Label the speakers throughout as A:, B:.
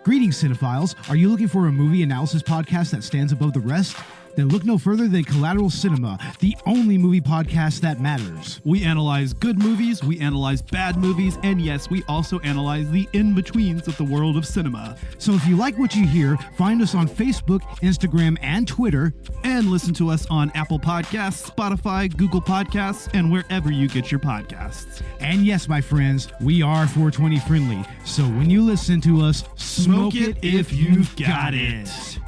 A: Greetings, cinephiles. Are you looking for a movie analysis podcast that stands above the rest? Then look no further than Collateral Cinema, the only movie podcast that matters.
B: We analyze good movies, we analyze bad movies, and yes, we also analyze the in-betweens of the world of cinema.
A: So if you like what you hear, find us on Facebook, Instagram, and Twitter.
B: And listen to us on Apple Podcasts, Spotify, Google Podcasts, and wherever you get your podcasts.
A: And yes, my friends, we are 420 friendly. So when you listen to us, smoke it if you've got it.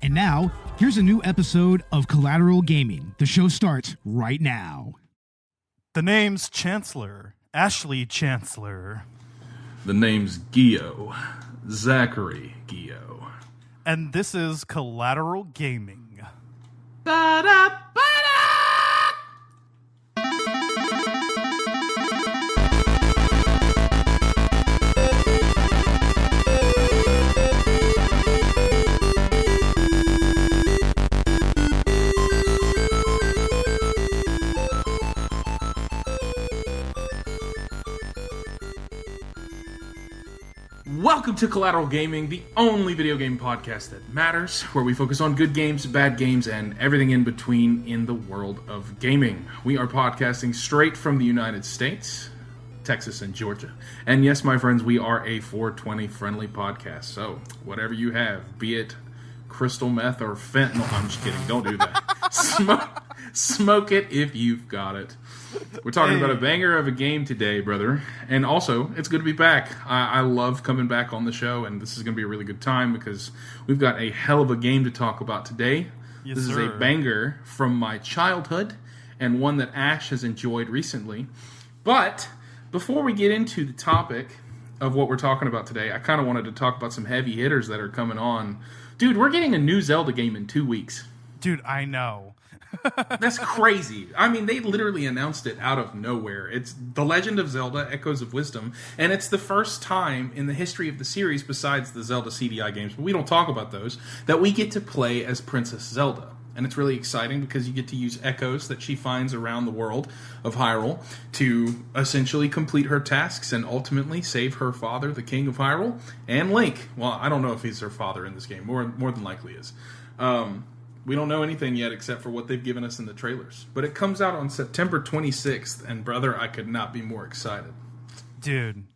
A: And now, here's a new episode of Collateral Gaming. The show starts right now.
B: The name's Chancellor, Ashley Chancellor.
C: The name's Gio, Zachary Gio.
B: And this is Collateral Gaming.
C: Welcome to Collateral Gaming, the only video game podcast that matters, where we focus on good games, bad games, and everything in between in the world of gaming. We are podcasting straight from the United States, Texas and Georgia. And yes, my friends, we are a 420 friendly podcast. So whatever you have, be it crystal meth or fentanyl, I'm just kidding, don't do that. Smoke it if you've got it. We're talking about a banger of a game today, brother. And also, it's good to be back. I love coming back on the show, and this is going to be a really good time because we've got a hell of a game to talk about today.
B: Yes,
C: this
B: sir.
C: is a banger from my childhood and one that Ash has enjoyed recently. But before we get into the topic of what we're talking about today, I kind of wanted to talk about some heavy hitters that are coming on. Dude, we're getting a new Zelda game in 2 weeks.
B: Dude, I know.
C: That's crazy. I mean, they literally announced it out of nowhere. It's The Legend of Zelda: Echoes of Wisdom, and it's the first time in the history of the series, besides the Zelda CDI games, but we don't talk about those, that we get to play as Princess Zelda. And it's really exciting because you get to use echoes that she finds around the world of Hyrule to essentially complete her tasks and ultimately save her father, the King of Hyrule, and Link. Well, I don't know if he's her father in this game. More than likely is. We don't know anything yet except for what they've given us in the trailers. But it comes out on September 26th, and brother, I could not be more excited.
B: Dude.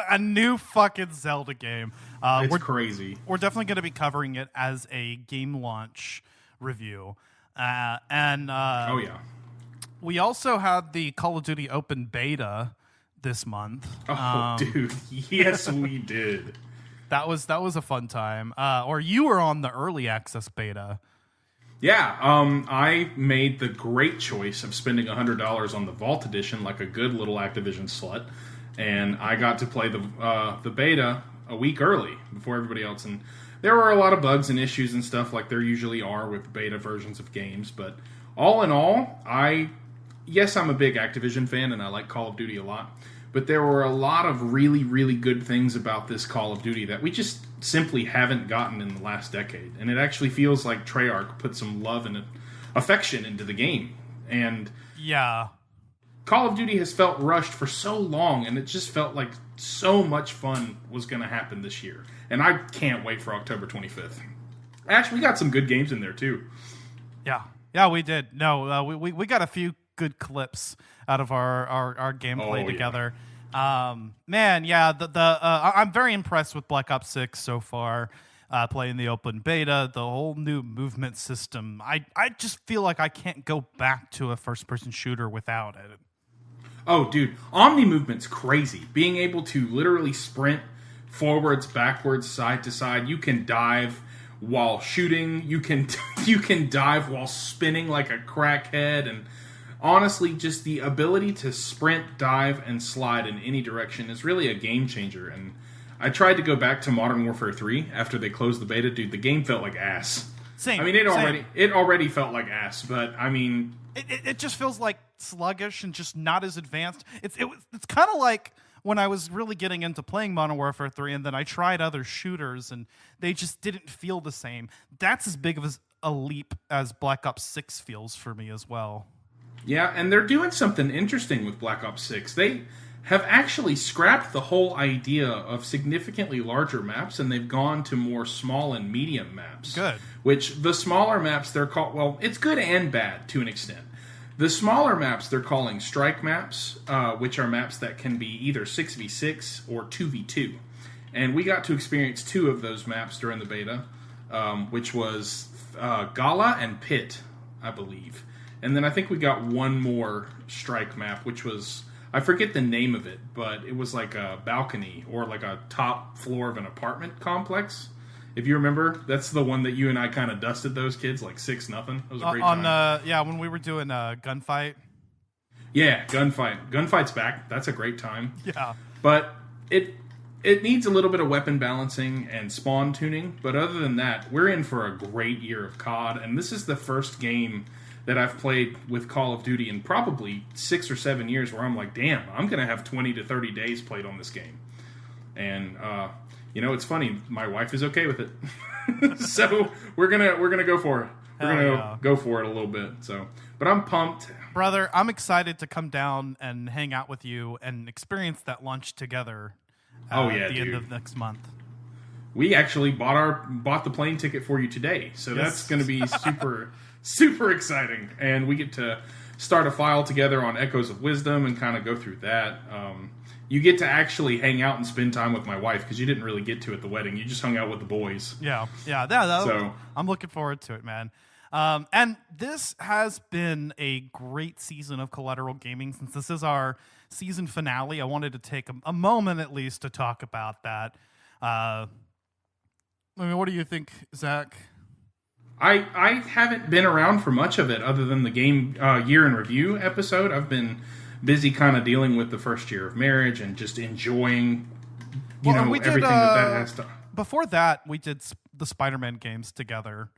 B: A new fucking Zelda game.
C: It's crazy.
B: We're definitely going to be covering it as a game launch review. Oh,
C: yeah.
B: We also had the Call of Duty open beta this month.
C: Oh, dude. Yes, we did.
B: That was a fun time. Or you were on the early access beta.
C: Yeah, I made the great choice of spending $100 on the Vault Edition like a good little Activision slut, and I got to play the beta a week early before everybody else, and there were a lot of bugs and issues and stuff like there usually are with beta versions of games, but all in all, I'm a big Activision fan, and I like Call of Duty a lot. But there were a lot of really, really good things about this Call of Duty that we just simply haven't gotten in the last decade. And it actually feels like Treyarch put some love and affection into the game. And
B: yeah,
C: Call of Duty has felt rushed for so long, and it just felt like so much fun was going to happen this year. And I can't wait for October 25th. Actually, we got some good games in there, too.
B: Yeah, we did. No, we got a few good clips out of our gameplay together.
C: Yeah.
B: Man, yeah, I'm very impressed with Black Ops 6 so far. Playing the open beta, the whole new movement system. I just feel like I can't go back to a first-person shooter without it.
C: Oh, dude, Omni movement's crazy. Being able to literally sprint forwards, backwards, side to side. You can dive while shooting. You can dive while spinning like a crackhead, and honestly, just the ability to sprint, dive, and slide in any direction is really a game changer. And I tried to go back to Modern Warfare 3 after they closed the beta. Dude, the game felt like ass.
B: Same.
C: I mean, it already felt like ass, but I mean,
B: it just feels like sluggish and just not as advanced. It's kind of like when I was really getting into playing Modern Warfare 3, and then I tried other shooters, and they just didn't feel the same. That's as big of a leap as Black Ops 6 feels for me as well.
C: Yeah, and they're doing something interesting with Black Ops 6. They have actually scrapped the whole idea of significantly larger maps, and they've gone to more small and medium maps.
B: Good.
C: Which the smaller maps, they're called, well, it's good and bad to an extent. The smaller maps they're calling strike maps, which are maps that can be either 6v6 or 2v2. And we got to experience 2 of those maps during the beta, which was Gala and Pit, I believe. And then I think we got one more strike map, which was, I forget the name of it, but it was like a balcony or like a top floor of an apartment complex. If you remember, that's the one that you and I kind of dusted those kids like 6-0. It was a great time.
B: Yeah, when we were doing Gunfight.
C: Yeah, Gunfight. Gunfight's back. That's a great time.
B: Yeah.
C: But it needs a little bit of weapon balancing and spawn tuning. But other than that, we're in for a great year of COD. And this is the first game that I've played with Call of Duty in probably 6 or 7 years where I'm like, damn, I'm going to have 20 to 30 days played on this game. And, you know, it's funny. My wife is okay with it. So we're gonna go for it. We're gonna go for it a little bit. So, but I'm pumped.
B: Brother, I'm excited to come down and hang out with you and experience that lunch together at the end of next month.
C: We actually bought the plane ticket for you today. So that's going to be super exciting. And we get to start a file together on Echoes of Wisdom and kind of go through that. You get to actually hang out and spend time with my wife because you didn't really get to at the wedding. You just hung out with the boys.
B: So I'm looking forward to it, man. And this has been a great season of Collateral Gaming. Since this is our season finale, I wanted to take a moment at least to talk about that. I mean, what do you think, Zach?
C: I haven't been around for much of it other than the game year in review episode. I've been busy kind of dealing with the first year of marriage and just enjoying everything that has to.
B: Before that, we did the Spider-Man games together.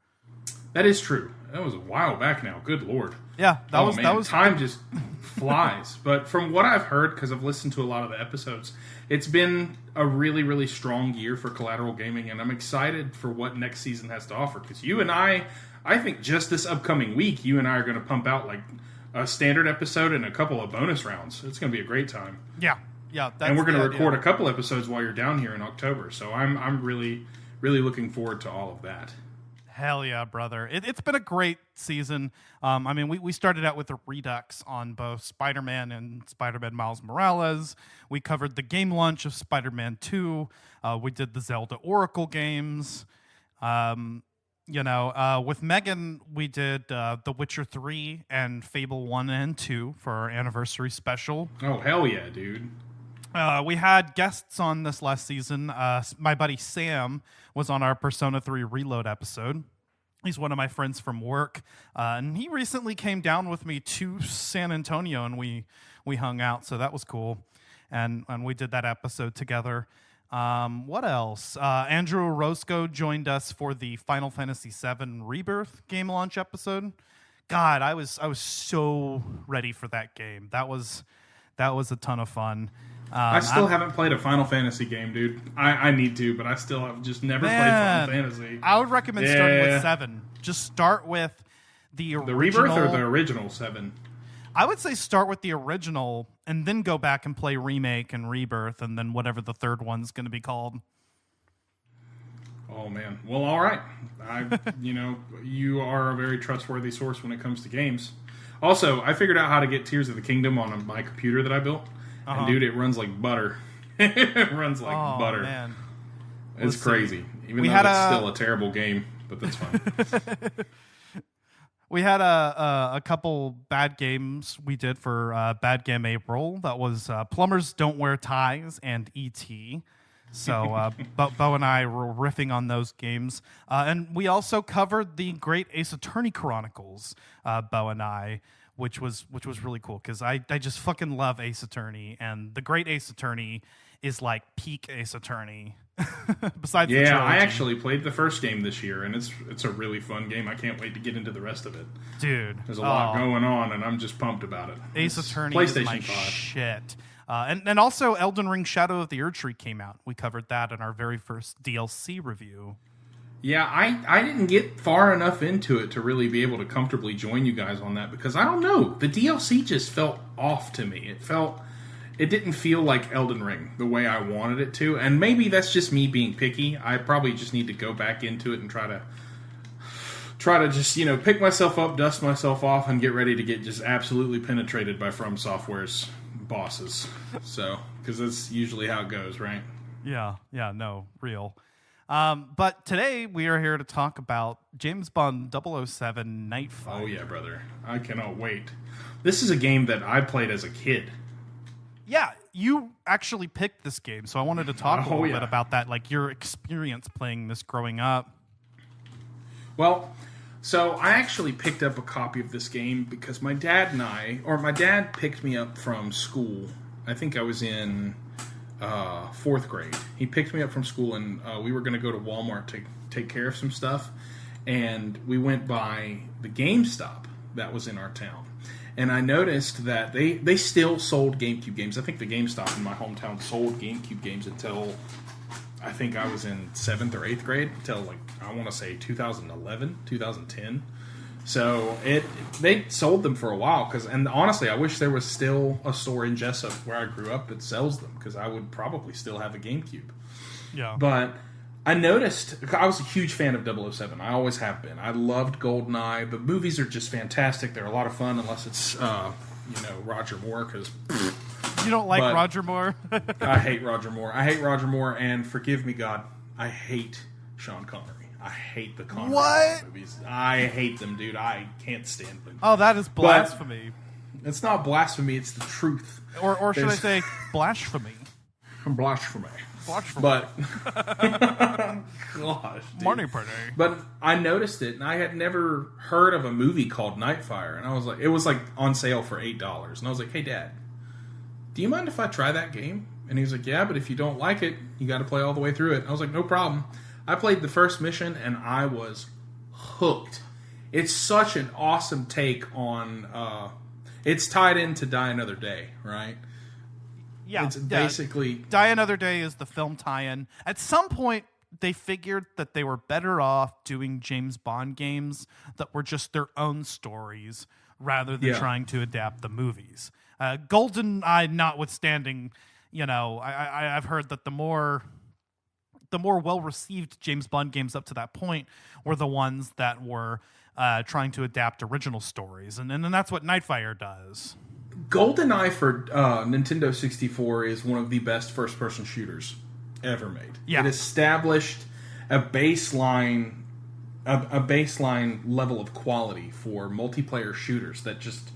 C: That is true. That was a while back now. Good Lord.
B: Yeah, that was
C: time just flies. But from what I've heard, because I've listened to a lot of the episodes, it's been a really, really strong year for Collateral Gaming, and I'm excited for what next season has to offer. Because you and I think just this upcoming week, you and I are going to pump out like a standard episode and a couple of bonus rounds. It's going to be a great time.
B: Yeah.
C: And we're going to record a couple episodes while you're down here in October. So I'm really, really looking forward to all of that.
B: Hell yeah, brother. It's been a great season. I mean, we started out with a redux on both Spider-Man and Spider-Man Miles Morales. We covered the game launch of Spider-Man 2. We did the Zelda Oracle games. With Megan, we did The Witcher 3 and Fable 1 and 2 for our anniversary special.
C: Oh, hell yeah, dude.
B: We had guests on this last season. My buddy Sam was on our Persona 3 Reload episode. He's one of my friends from work. And he recently came down with me to San Antonio, and we hung out, so that was cool. And we did that episode together. What else? Andrew Roscoe joined us for the Final Fantasy VII Rebirth game launch episode. God, I was so ready for that game. That was a ton of fun.
C: I still haven't played a Final Fantasy game, dude. I need to, but I still have just never played Final Fantasy.
B: I would recommend starting with 7. Just start with the original.
C: The Rebirth or the original 7?
B: I would say start with the original and then go back and play Remake and Rebirth and then whatever the third one's going to be called.
C: Oh, man. Well, all right. You are a very trustworthy source when it comes to games. Also, I figured out how to get Tears of the Kingdom on my computer that I built. And, dude, it runs like butter. It runs like butter.
B: Man.
C: It's crazy. Even though it's still a terrible game, but that's fine.
B: We had a couple bad games we did for Bad Game April. That was Plumbers Don't Wear Ties and E.T. So Bo and I were riffing on those games. And we also covered the Great Ace Attorney Chronicles, Bo and I, which was really cool because I just fucking love Ace Attorney. And the Great Ace Attorney is like peak Ace Attorney. Besides the trilogy.
C: I actually played the first game this year, and it's a really fun game. I can't wait to get into the rest of it.
B: Dude.
C: There's a lot going on, and I'm just pumped about it.
B: Ace Attorney is my shit. And also Elden Ring Shadow of the Erdtree came out. We covered that in our very first DLC review.
C: Yeah, I didn't get far enough into it to really be able to comfortably join you guys on that because I don't know. The DLC just felt off to me. it didn't feel like Elden Ring the way I wanted it to, and maybe that's just me being picky. I probably just need to go back into it and try to just, pick myself up, dust myself off, and get ready to get just absolutely penetrated by From Software's bosses. So, because that's usually how it goes, right?
B: Yeah, no, real. But today we are here to talk about James Bond 007 Nightfire.
C: Oh yeah, brother. I cannot wait. This is a game that I played as a kid.
B: Yeah, you actually picked this game, so I wanted to talk a little bit about that, like your experience playing this growing up.
C: Well, so I actually picked up a copy of this game because my dad picked me up from school. I think I was in 4th grade. He picked me up from school, and we were going to go to Walmart to take care of some stuff, and we went by the GameStop that was in our town. And I noticed that they still sold GameCube games. I think the GameStop in my hometown sold GameCube games until I think I was in 7th or 8th grade, until I want to say 2011, 2010. So they sold them for a while. And honestly, I wish there was still a store in Jessup where I grew up that sells them, because I would probably still have a GameCube.
B: Yeah.
C: But I noticed, I was a huge fan of 007. I always have been. I loved GoldenEye. The movies are just fantastic. They're a lot of fun, unless it's, Roger Moore, because...
B: You don't like Roger Moore?
C: I hate Roger Moore, and forgive me, God, I hate Sean Connery. I hate the Connery movies. I hate them, dude. I can't stand them.
B: Oh, that is blasphemy.
C: But it's not blasphemy, it's the truth.
B: Or should I say blasphemy?
C: Blasphemy. But gosh, dude.
B: Morning party.
C: But I noticed it, and I had never heard of a movie called Nightfire, and I was like, it was on sale for $8, and I was like, hey, Dad, do you mind if I try that game? And he was like, yeah, but if you don't like it, you got to play all the way through it. And I was like, no problem. I played the first mission, and I was hooked. It's such an awesome take on. It's tied into Die Another Day, right?
B: Yeah,
C: it's basically
B: Die Another Day is the film tie-in. At some point, they figured that they were better off doing James Bond games that were just their own stories rather than trying to adapt the movies. GoldenEye notwithstanding, I've heard that the more well-received James Bond games up to that point were the ones that were trying to adapt original stories, and that's what Nightfire does.
C: GoldenEye for Nintendo 64 is one of the best first-person shooters ever made.
B: Yeah.
C: It established a baseline level of quality for multiplayer shooters that just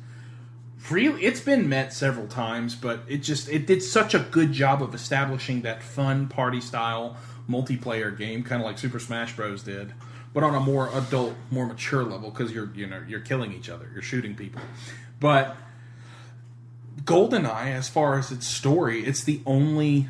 C: really, it's been met several times, but it did such a good job of establishing that fun party-style multiplayer game, kind of like Super Smash Bros. Did, but on a more adult, more mature level, because you're killing each other, you're shooting people. But GoldenEye, as far as its story, it's the only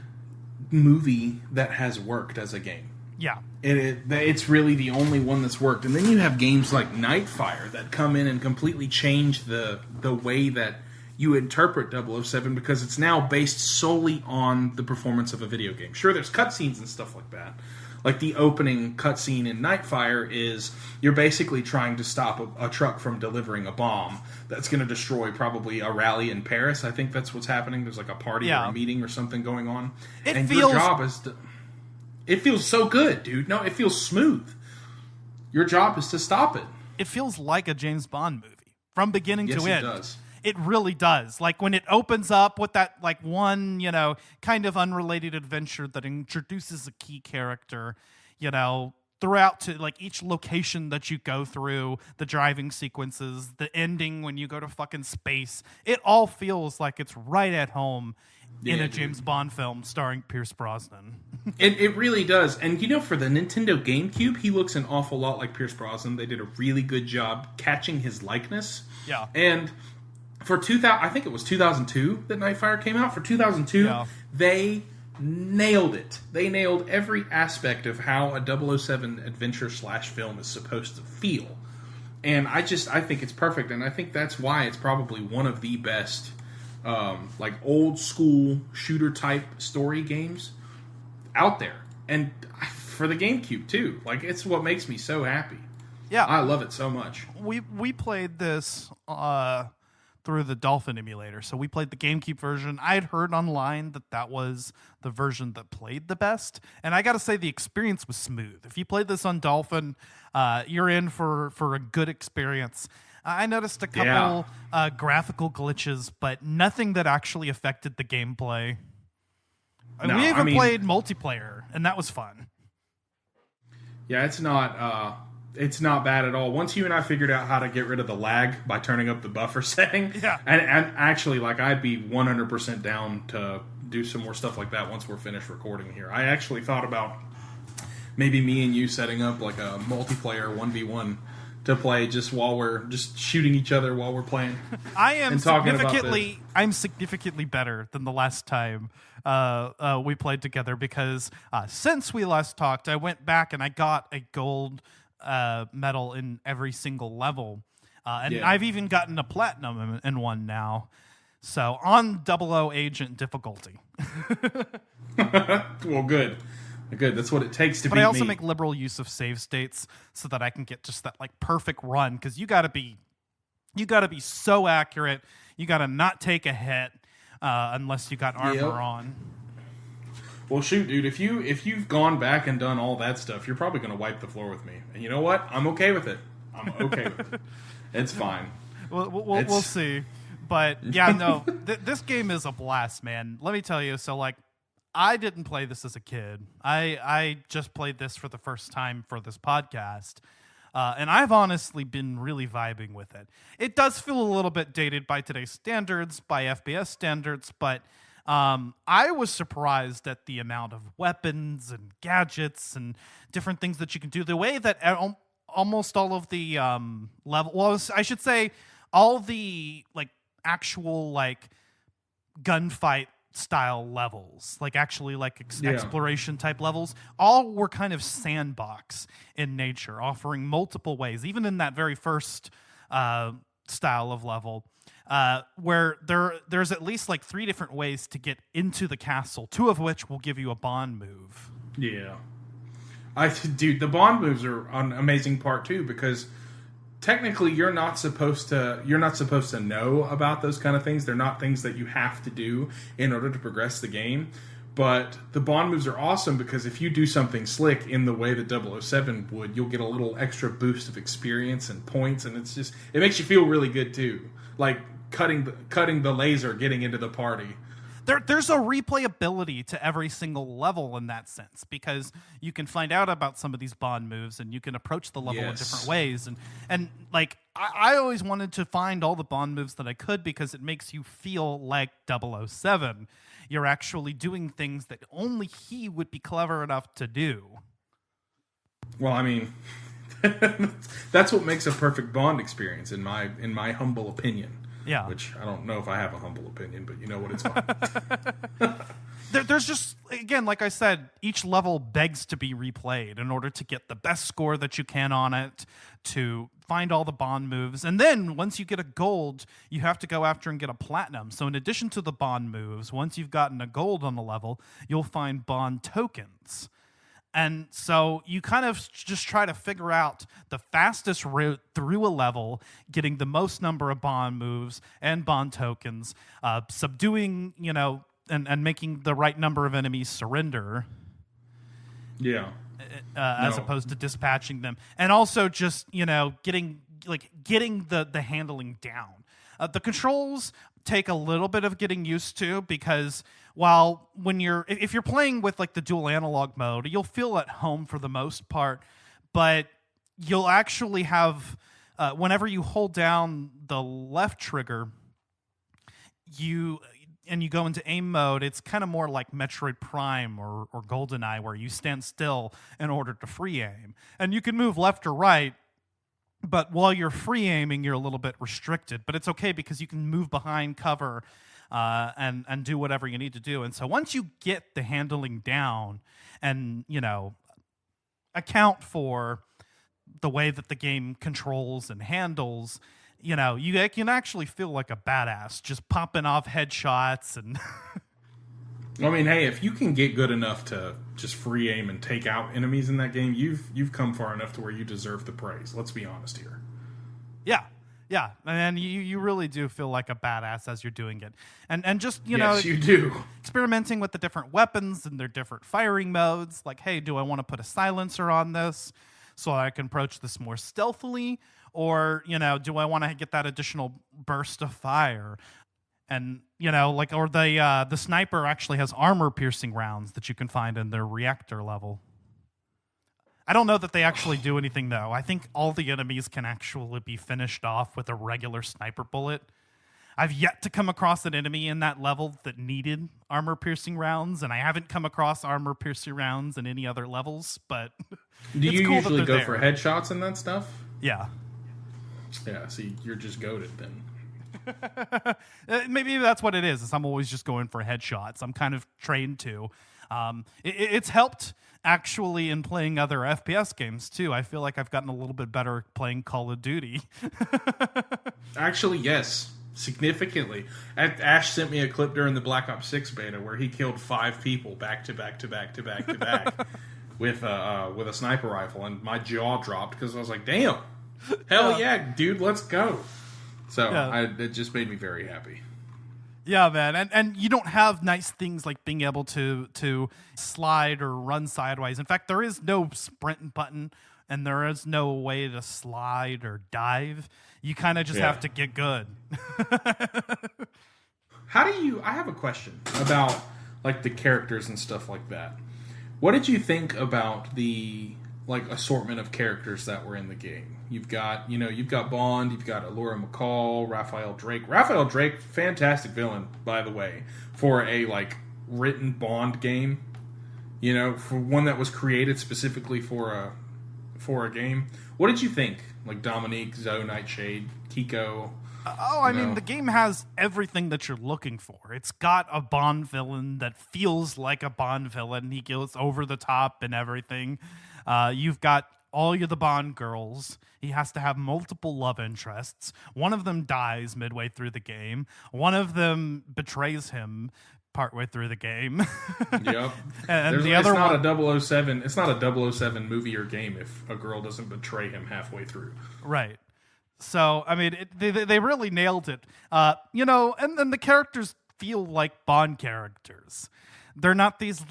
C: movie that has worked as a game.
B: Yeah.
C: It's really the only one that's worked. And then you have games like Nightfire that come in and completely change the way that you interpret 007, because it's now based solely on the performance of a video game. Sure, there's cutscenes and stuff like that. Like the opening cutscene in Nightfire is you're basically trying to stop a truck from delivering a bomb that's going to destroy probably a rally in Paris. I think that's what's happening. There's like a party or a meeting or something going on. Your job is to... It feels so good, dude. No, it feels smooth. Your job is to stop it.
B: It feels like a James Bond movie from beginning to end.
C: Yes, it does.
B: It really does. Like when it opens up with that one, kind of unrelated adventure that introduces a key character, throughout to each location that you go through, the driving sequences, the ending when you go to fucking space. It all feels like it's right at home in a James Bond film starring Pierce Brosnan.
C: It really does. And for the Nintendo GameCube, he looks an awful lot like Pierce Brosnan. They did a really good job catching his likeness.
B: Yeah.
C: And for I think it was 2002 that Nightfire came out. For 2002, they nailed it. They nailed every aspect of how a 007 adventure / film is supposed to feel. And I think it's perfect. And I think that's why it's probably one of the best old school shooter type story games out there. And for the GameCube too. It's what makes me so happy.
B: Yeah.
C: I love it so much.
B: We played this through the Dolphin emulator. So we played the GameCube version. I had heard online that was the version that played the best. And I got to say, the experience was smooth. If you played this on Dolphin, you're in for a good experience. I noticed a couple graphical glitches, but nothing that actually affected the gameplay.
C: No,
B: we even played multiplayer, and that was fun.
C: Yeah, it's not bad at all. Once you and I figured out how to get rid of the lag by turning up the buffer setting, and actually, like, I'd be 100% down to do some more stuff like that once we're finished recording here. I actually thought about maybe me and you setting up like a multiplayer 1v1 to play just while we're just shooting each other while we're playing.
B: I'm significantly better than the last time we played together because since we last talked, I went back and I got a gold medal in every single level. I've even gotten a platinum in one now. So on 00 agent difficulty.
C: Well, good. That's what it takes to beat me.
B: But I also make liberal use of save states so that I can get just that like perfect run, because you gotta be so accurate. You gotta not take a hit unless you got armor on.
C: Well, shoot, dude, if you've gone back and done all that stuff, you're probably gonna wipe the floor with me. And you know what? I'm okay with it. It's fine.
B: We'll see. But yeah, no, this game is a blast, man. Let me tell you. So like, I didn't play this as a kid. I just played this for the first time for this podcast. And I've honestly been really vibing with it. It does feel a little bit dated by today's standards, by FPS standards, but I was surprised at the amount of weapons and gadgets and different things that you can do. The way that almost all of the I should say all the like actual like gunfight style levels, like actually like exploration type levels, all were kind of sandbox in nature, offering multiple ways, even in that very first style of level, where there's at least like 3 different ways to get into the castle, 2 of which will give you a bond move.
C: Yeah. Dude, the bond moves are an amazing part too, because technically you're not supposed to know about those kind of things. They're not things that you have to do in order to progress the game. But the bond moves are awesome because if you do something slick in the way that 007 would, you'll get a little extra boost of experience and points, and it makes you feel really good too. Like cutting the laser, getting into the party.
B: There's a replayability to every single level in that sense, because you can find out about some of these bond moves and you can approach the level in different ways. And like, I always wanted to find all the bond moves that I could, because it makes you feel like 007. You're actually doing things that only he would be clever enough to do.
C: Well, I mean, that's what makes a perfect Bond experience, in my humble opinion.
B: Yeah.
C: Which I don't know if I have a humble opinion, but you know what, it's fine.
B: There's just, again, like I said, each level begs to be replayed in order to get the best score that you can on it, to find all the Bond moves. And then once you get a gold, you have to go after and get a platinum. So in addition to the Bond moves, once you've gotten a gold on the level, you'll find Bond tokens. And so you kind of just try to figure out the fastest route through a level, getting the most number of Bond moves and Bond tokens, subduing, and making the right number of enemies surrender.
C: Yeah.
B: As opposed to dispatching them. And also just, getting the handling down. The controls take a little bit of getting used to, because if you're playing with like the dual analog mode, you'll feel at home for the most part, but you'll actually have whenever you hold down the left trigger, you go into aim mode, it's kind of more like Metroid Prime or GoldenEye, where you stand still in order to free aim, and you can move left or right. But while you're free aiming, you're a little bit restricted. But it's okay, because you can move behind cover and do whatever you need to do. And so once you get the handling down and, account for the way that the game controls and handles, you can actually feel like a badass just popping off headshots and...
C: I mean, hey, if you can get good enough to just free aim and take out enemies in that game, you've come far enough to where you deserve the praise. Let's be honest here.
B: Yeah. Yeah, and you really do feel like a badass as you're doing it. And just, you
C: Yes,
B: know,
C: you do.
B: experimenting with the different weapons and their different firing modes. Like, hey, do I want to put a silencer on this so I can approach this more stealthily? Or, you know, do I want to get that additional burst of fire? And, you know, like, or the sniper actually has armor-piercing rounds that you can find in their reactor level. I don't know that they actually do anything, though. I think all the enemies can actually be finished off with a regular sniper bullet. I've yet to come across an enemy in that level that needed armor-piercing rounds, and I haven't come across armor-piercing rounds in any other levels, but
C: Do
B: it's
C: you
B: cool
C: usually
B: that
C: go
B: they're
C: for
B: there.
C: headshots and that stuff?
B: Yeah.
C: Yeah, see, you're just goated then.
B: Maybe that's what it is I'm always just going for headshots. I'm kind of trained to. It's helped actually in playing other FPS games too. I feel like I've gotten a little bit better at playing Call of Duty.
C: Actually, yes, significantly. Ash sent me a clip during the Black Ops 6 beta where he killed 5 people back to back to back to back to back with a sniper rifle, and my jaw dropped because I was like, "Damn, hell yeah, dude, let's go!" So it just made me very happy.
B: Yeah, man, and you don't have nice things like being able to slide or run sideways. In fact, there is no sprint button, and there is no way to slide or dive. You kind of just have to get good.
C: I have a question about like the characters and stuff like that. What did you think about the like assortment of characters that were in the game? You've got Bond, you've got Allura McCall, Raphael Drake. Raphael Drake, fantastic villain, by the way, for a like written Bond game. You know, for one that was created specifically for a game. What did you think? Like Dominique, Zoe, Nightshade, Kiko.
B: I mean, the game has everything that you're looking for. It's got a Bond villain that feels like a Bond villain. He goes over the top and everything. You've got all the Bond girls. He has to have multiple love interests. One of them dies midway through the game. One of them betrays him partway through the game.
C: Yep.
B: And
C: it's
B: other
C: not
B: one,
C: a 007. It's not a 007 movie or game if a girl doesn't betray him halfway through.
B: right. So, I mean, they really nailed it. You know, and then the characters feel like Bond characters. They're not these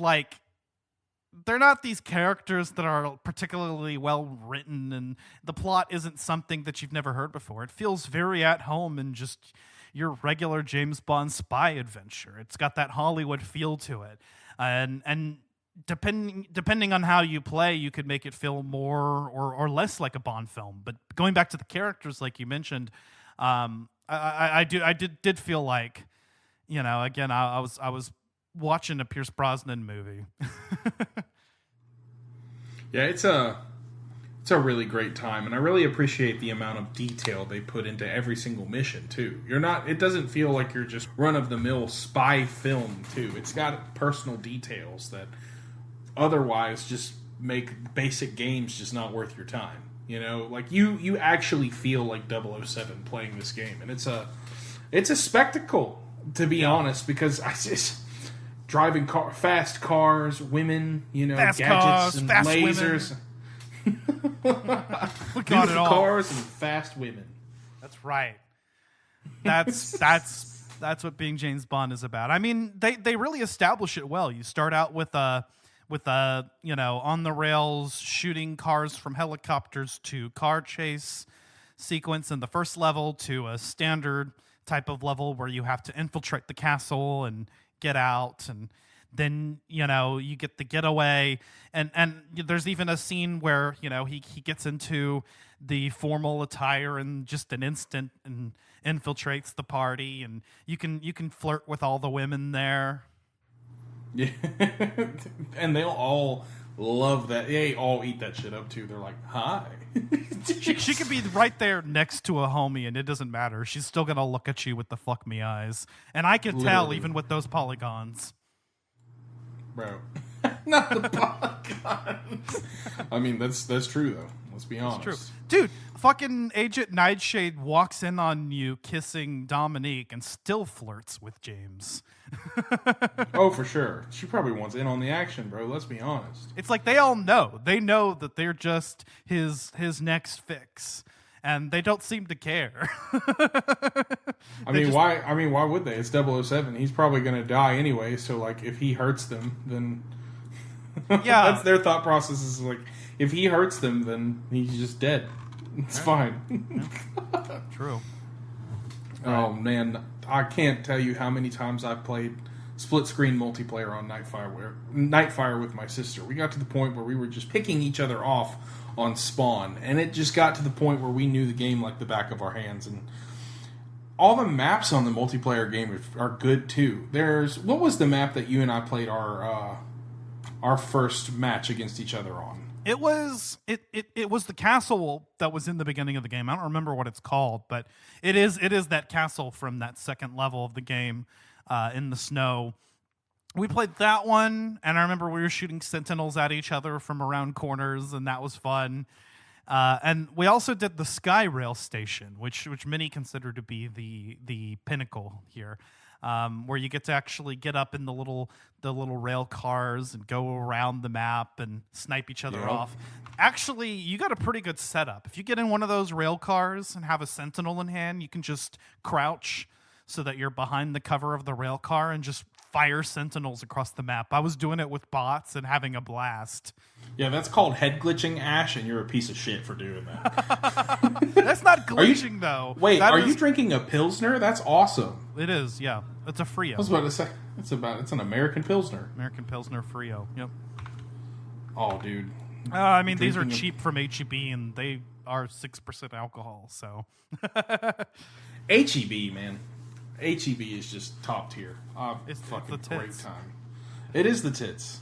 B: characters that are particularly well written, and the plot isn't something that you've never heard before. It feels very at home in just your regular James Bond spy adventure. It's got that Hollywood feel to it, and depending on how you play, you could make it feel more or less like a Bond film. But going back to the characters, like you mentioned, I did feel like, you know, again, I was watching a Pierce Brosnan movie.
C: Yeah, it's a really great time, and I really appreciate the amount of detail they put into every single mission too. It doesn't feel like you're just run-of-the-mill spy film too. It's got personal details that otherwise just make basic games just not worth your time. You know, like you actually feel like 007 playing this game, and it's a spectacle, to be honest, because I just driving fast cars, women, you know,
B: Fast
C: gadgets
B: cars,
C: and
B: fast
C: lasers.
B: We got it
C: Beautiful
B: all.
C: cars and fast women.
B: That's right. That's what being James Bond is about. I mean, they really establish it well. You start out with a you know, on the rails shooting cars from helicopters to car chase sequence in the first level to a standard type of level where you have to infiltrate the castle and get out, and then, you know, you get the getaway, and there's even a scene where, you know, he gets into the formal attire in just an instant and infiltrates the party, and you can flirt with all the women there.
C: Yeah, and they'll all love that. They all eat that shit up too. They're like, "Hi."
B: She could be right there next to a homie, and it doesn't matter. She's still gonna look at you with the fuck me eyes, and I can tell
C: Literally.
B: even with those polygons.
C: Bro, not the polygons. I mean, that's true though. Let's be honest.
B: True, dude. Fucking Agent Nightshade walks in on you kissing Dominique and still flirts with James.
C: Oh, for sure. She probably wants in on the action, bro. Let's be honest.
B: It's like they all know. They know that they're just his next fix. and they don't seem to care.
C: Why would they? It's 007. He's probably going to die anyway, so like if he hurts them, then
B: yeah.
C: That's their thought process, is like, if he hurts them, then he's just dead. It's fine.
B: Yeah. True.
C: Oh man, I can't tell you how many times I've played split screen multiplayer on Nightfire with my sister. We got to the point where we were just picking each other off on spawn, and it just got to the point where we knew the game like the back of our hands. And all the maps on the multiplayer game are good too. What was the map that you and I played our first match against each other on?
B: It was the castle that was in the beginning of the game. I don't remember what it's called, but it is that castle from that second level of the game in the snow. We played that one, and I remember we were shooting sentinels at each other from around corners, and that was fun. And we also did the Sky Rail Station, which many consider to be the pinnacle here. Where you get to actually get up in the little rail cars and go around the map and snipe each other off. Actually, you got a pretty good setup. If you get in one of those rail cars and have a sentinel in hand, you can just crouch so that you're behind the cover of the rail car and just fire sentinels across the map. I was doing it with bots and having a blast.
C: Yeah, that's called head glitching, Ash, and you're a piece of shit for doing that.
B: That's not glitching, though.
C: Wait, you drinking a Pilsner? That's awesome.
B: It is, yeah. It's a Frio.
C: I was about to say, it's an American Pilsner.
B: American Pilsner Frio, yep.
C: Oh, dude.
B: These are cheap from H-E-B, and they are 6% alcohol, so.
C: H-E-B, man. H-E-B is just top tier. It's fucking great time. It is the tits.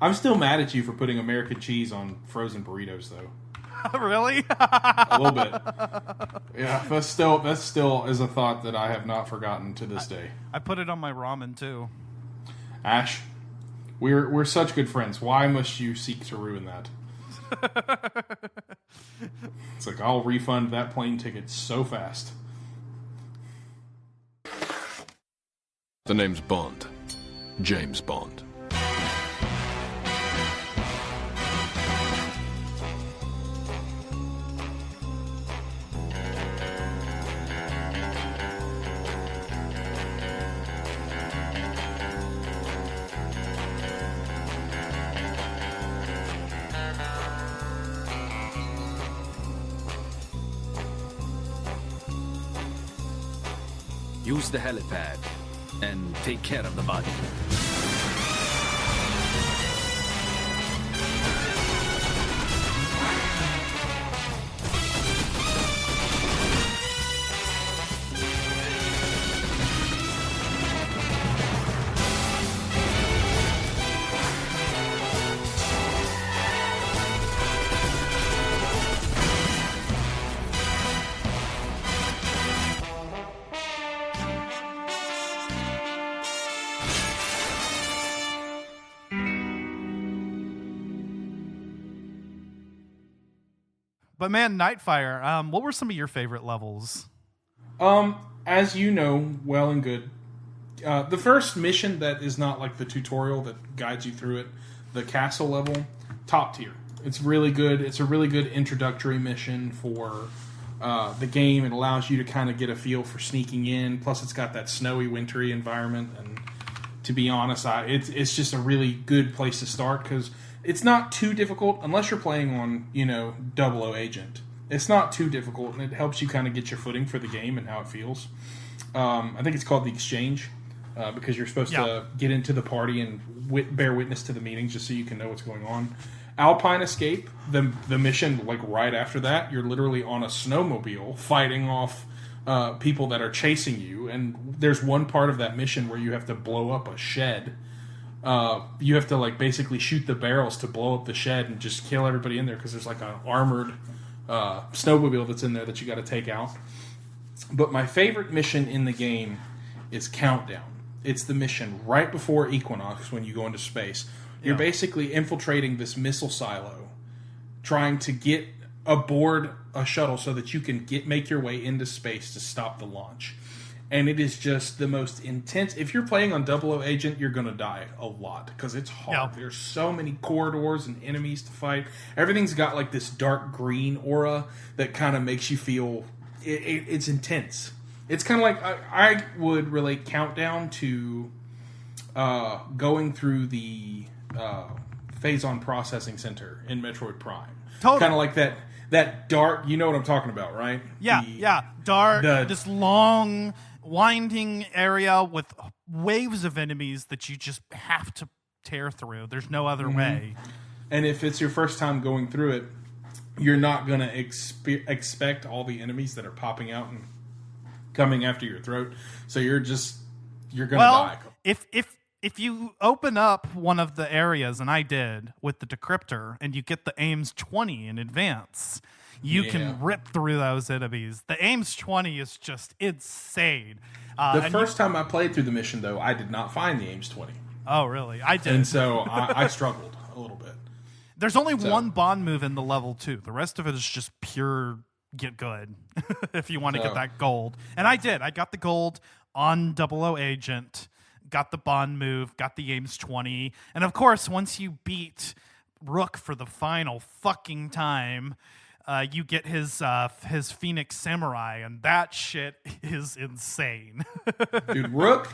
C: I'm still mad at you for putting American cheese on frozen burritos, though.
B: Really?
C: A little bit. Yeah, that still is a thought that I have not forgotten to this day.
B: I put it on my ramen too.
C: Ash, we're such good friends. Why must you seek to ruin that? It's like, I'll refund that plane ticket so fast.
D: The name's Bond. James Bond.
E: Use the helipad and take care of the body.
B: But man, Nightfire, what were some of your favorite levels?
C: As you know, well and good. The first mission that is not like the tutorial that guides you through it, the castle level, top tier. It's really good. It's a really good introductory mission for the game. It allows you to kind of get a feel for sneaking in. Plus, it's got that snowy, wintry environment. And to be honest, it's just a really good place to start because it's not too difficult unless you're playing on, 00 Agent. It's not too difficult, and it helps you kind of get your footing for the game and how it feels. I think it's called the Exchange because you're supposed to get into the party and bear witness to the meetings just so you can know what's going on. Alpine Escape, the mission, like right after that, you're literally on a snowmobile fighting off people that are chasing you, and there's one part of that mission where you have to blow up a shed. You have to like basically shoot the barrels to blow up the shed and just kill everybody in there because there's like an armored snowmobile that's in there that you got to take out. But my favorite mission in the game is Countdown. It's the mission right before Equinox when you go into space. You're basically infiltrating this missile silo, trying to get aboard a shuttle so that you can make your way into space to stop the launch. And it is just the most intense. If you're playing on 00 Agent, you're going to die a lot because it's hard.
B: Yeah.
C: There's so many corridors and enemies to fight. Everything's got like this dark green aura that kind of makes you feel it's intense. It's kind of like I would relate Countdown to going through the Phazon Processing Center in Metroid Prime.
B: Totally.
C: Kind of like that dark. You know what I'm talking about, right?
B: Yeah, dark, this long, winding area with waves of enemies that you just have to tear through. There's no other way.
C: And if it's your first time going through it, you're not going to expect all the enemies that are popping out and coming after your throat. So you're going to die.
B: If you open up one of the areas, and I did with the decryptor, and you get the Ames 20 in advance, you can rip through those enemies. The Ames 20 is just insane.
C: The first time I played through the mission, though, I did not find the Ames 20.
B: Oh, really? I did.
C: And so I struggled a little bit.
B: There's only one bond move in the level 2. The rest of it is just pure get good if you want to get that gold. And I did. I got the gold on 00 Agent. Got the bond move, got the Ames 20, and of course, once you beat Rook for the final fucking time, you get his Phoenix Samurai, and that shit is insane.
C: Dude, Rook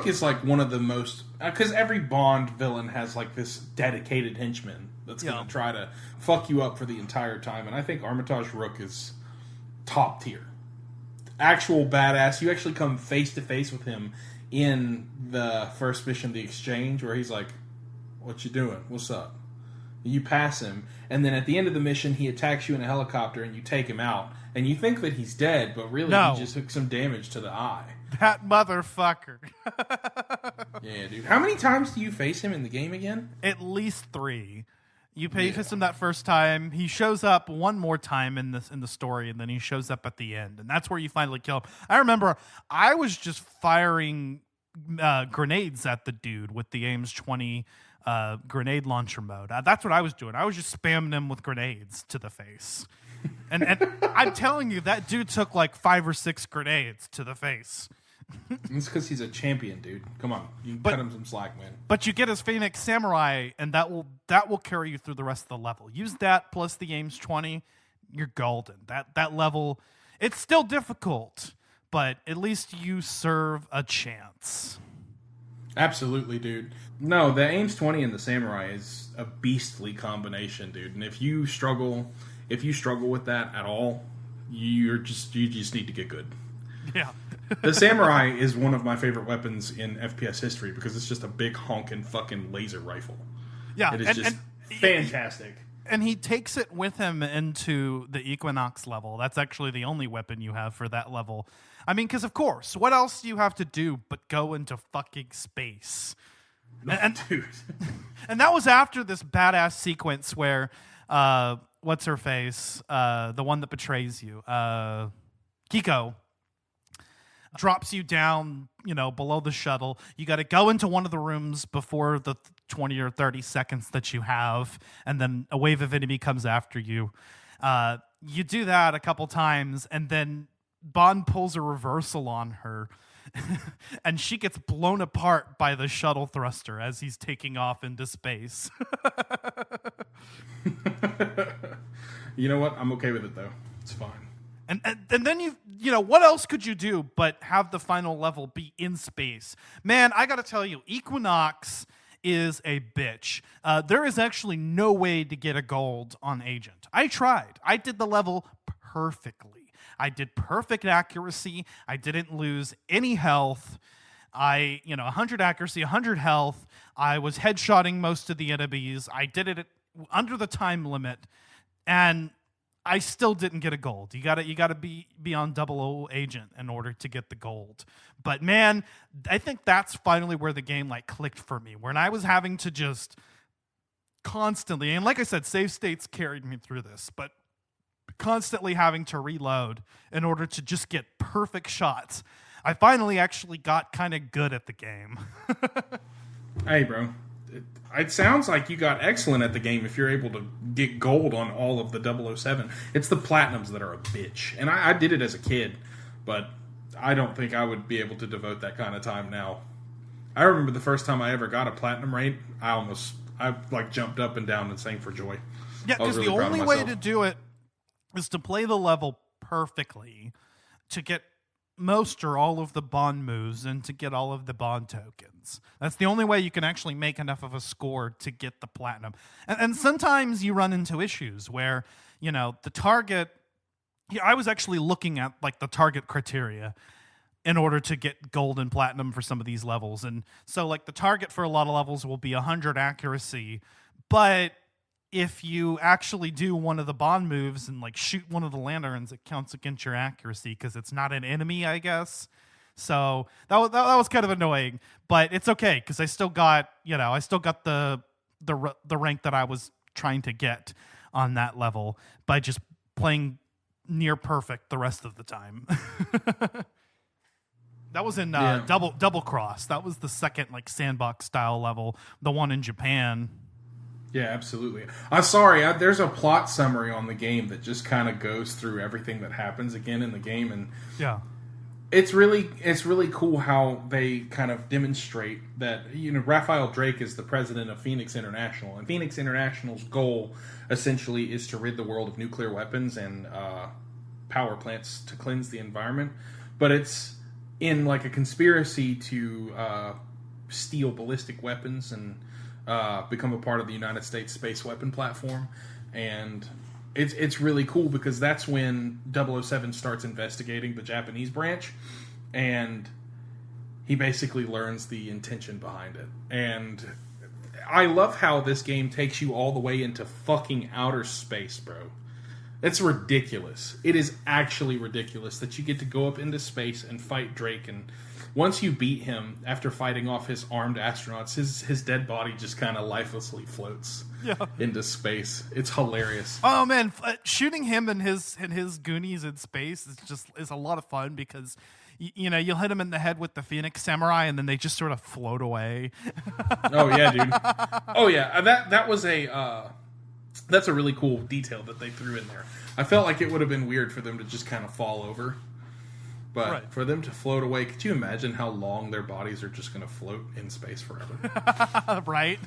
C: is like one of the most, because every Bond villain has like this dedicated henchman that's going to try to fuck you up for the entire time, and I think Armitage Rook is top tier. Actual badass. You actually come face to face with him in the first mission, The Exchange, where he's like, "What you doing? What's up?" You pass him, and then at the end of the mission, he attacks you in a helicopter, and you take him out, and you think that he's dead, but really he just took some damage to the eye.
B: That motherfucker.
C: Yeah, dude. How many times do you face him in the game again?
B: At least 3. You face him that first time. He shows up one more time in the story, and then he shows up at the end, and that's where you finally kill him. I remember I was just firing grenades at the dude with the Ames 20 grenade launcher mode. That's what I was doing. I was just spamming him with grenades to the face. And I'm telling you, that dude took like 5 or 6 grenades to the face.
C: It's because he's a champion, dude. Come on, you can cut him some slack, man.
B: But you get his Phoenix Samurai, and that will carry you through the rest of the level. Use that plus the Ames 20, you're golden. That level, it's still difficult, but at least you serve a chance.
C: Absolutely, dude. No, the Ames 20 and the Samurai is a beastly combination, dude. And if you struggle with that at all, you just need to get good.
B: Yeah.
C: The Samurai is one of my favorite weapons in FPS history because it's just a big honking fucking laser rifle.
B: Yeah,
C: it is just fantastic.
B: And he takes it with him into the Equinox level. That's actually the only weapon you have for that level. I mean, because of course, what else do you have to do but go into fucking space?
C: Dude.
B: And that was after this badass sequence where, what's her face? The one that betrays you. Kiko drops you down, below the shuttle. You got to go into one of the rooms before the 20 or 30 seconds that you have, and then a wave of enemy comes after you. You do that a couple times, and then Bond pulls a reversal on her, and she gets blown apart by the shuttle thruster as he's taking off into space.
C: You know what? I'm okay with it, though. It's fine.
B: And then what else could you do but have the final level be in space? Man, I got to tell you, Equinox is a bitch. There is actually no way to get a gold on Agent. I tried. I did the level perfectly. I did perfect accuracy. I didn't lose any health. 100 accuracy, 100 health. I was headshotting most of the enemies. I did it under the time limit, and I still didn't get a gold. You gotta be on 00 Agent in order to get the gold. But man, I think that's finally where the game clicked for me. When I was having to just constantly, and like I said, save states carried me through this, but constantly having to reload in order to just get perfect shots, I finally actually got kind of good at the game.
C: Hey, bro. It sounds like you got excellent at the game if you're able to get gold on all of the 007. It's the platinums that are a bitch. And I did it as a kid, but I don't think I would be able to devote that kind of time now. I remember the first time I ever got a platinum rate, I like jumped up and down and sang for joy.
B: Yeah, because
C: really
B: the only way to do it is to play the level perfectly, to get most or all of the bond moves and to get all of the bond tokens. That's the only way you can actually make enough of a score to get the platinum. And sometimes you run into issues where, the target... Yeah, I was actually looking at like the target criteria in order to get gold and platinum for some of these levels. And so like the target for a lot of levels will be 100 accuracy, but if you actually do one of the bond moves and like shoot one of the lanterns, it counts against your accuracy because it's not an enemy, I guess. So that was kind of annoying, but it's okay because I still got the rank that I was trying to get on that level by just playing near perfect the rest of the time. That was in Double Cross. That was the second like sandbox style level, the one in Japan.
C: Yeah, absolutely. I'm sorry, there's a plot summary on the game that just kind of goes through everything that happens again in the game, and
B: yeah,
C: it's really cool how they kind of demonstrate that Raphael Drake is the president of Phoenix International, and Phoenix International's goal essentially is to rid the world of nuclear weapons and power plants to cleanse the environment, but it's in like a conspiracy to steal ballistic weapons and become a part of the United States space weapon platform. And it's really cool because that's when 007 starts investigating the Japanese branch, and he basically learns the intention behind it. And I love how this game takes you all the way into fucking outer space, bro. It's ridiculous. It is actually ridiculous that you get to go up into space and fight Drake, and once you beat him after fighting off his armed astronauts, his dead body just kind of lifelessly floats into space. It's hilarious.
B: Oh man, shooting him and his goonies in space is a lot of fun because you'll hit him in the head with the Phoenix Samurai and then they just sort of float away.
C: Oh yeah, dude. Oh yeah, that was that's a really cool detail that they threw in there. I felt like it would have been weird for them to just kind of fall over. But for them to float away, could you imagine how long their bodies are just going to float in space forever?
B: Right?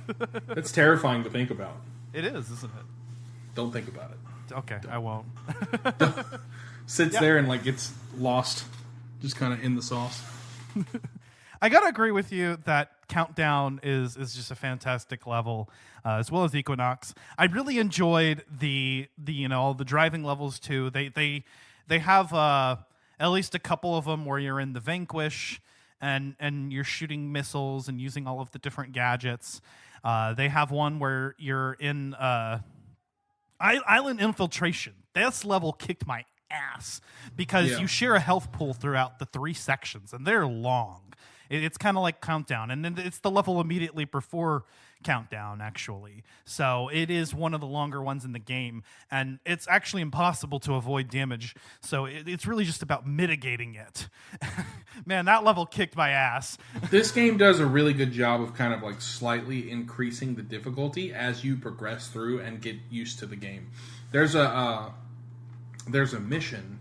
C: It's terrifying to think about.
B: It is, isn't it?
C: Don't think about it.
B: Okay, I won't.
C: Sits there and like gets lost, just kind of in the sauce.
B: I gotta agree with you that Countdown is just a fantastic level, as well as Equinox. I really enjoyed the all the driving levels too. They have at least a couple of them where you're in the Vanquish and you're shooting missiles and using all of the different gadgets. They have one where you're in Island Infiltration. This level kicked my ass because you share a health pool throughout the 3 sections, and they're long. It's kind of like Countdown, and then it's the level immediately before Countdown, actually. So it is one of the longer ones in the game, and it's actually impossible to avoid damage. So it's really just about mitigating it. Man, that level kicked my ass.
C: This game does a really good job of kind of like slightly increasing the difficulty as you progress through and get used to the game. There's a mission.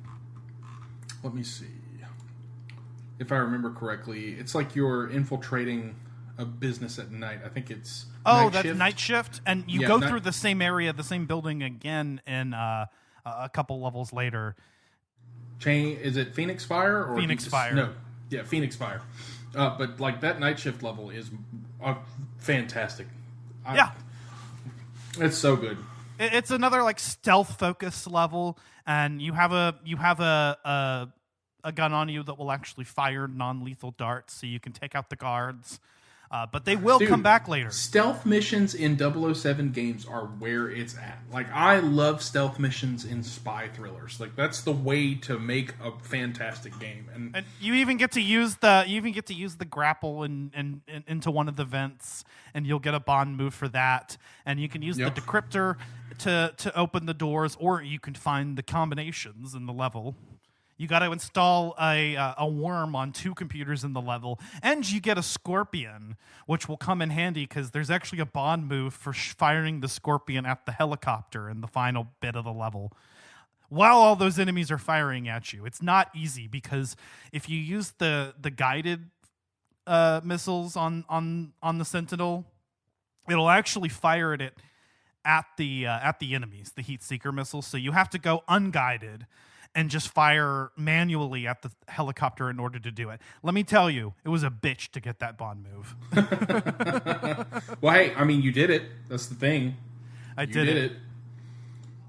C: Let me see. If I remember correctly, it's like you're infiltrating a business at night. I think it's
B: Night Shift, and you go through the same area, the same building again in a couple levels later.
C: Is it Phoenix Fire or
B: Phoenix Fire?
C: No, yeah, Phoenix Fire. But like that Night Shift level is fantastic. It's so good.
B: It's another like stealth focused level, and you have a gun on you that will actually fire non-lethal darts, so you can take out the guards. But they will come back later.
C: Stealth missions in 007 games are where it's at. Like, I love stealth missions in spy thrillers. Like, that's the way to make a fantastic game. And
B: you even get to use the grapple into one of the vents, and you'll get a bond move for that. And you can use the decryptor to open the doors, or you can find the combinations in the level. You got to install a worm on 2 computers in the level, and you get a scorpion, which will come in handy because there's actually a bond move for firing the scorpion at the helicopter in the final bit of the level. while all those enemies are firing at you. It's not easy because if you use the guided missiles on the Sentinel, it'll actually fire it at the enemies, the Heat Seeker missiles. So you have to go unguided and just fire manually at the helicopter in order to do it. Let me tell you, it was a bitch to get that Bond move.
C: Well, hey, I mean, you did it. That's the thing.
B: I did it.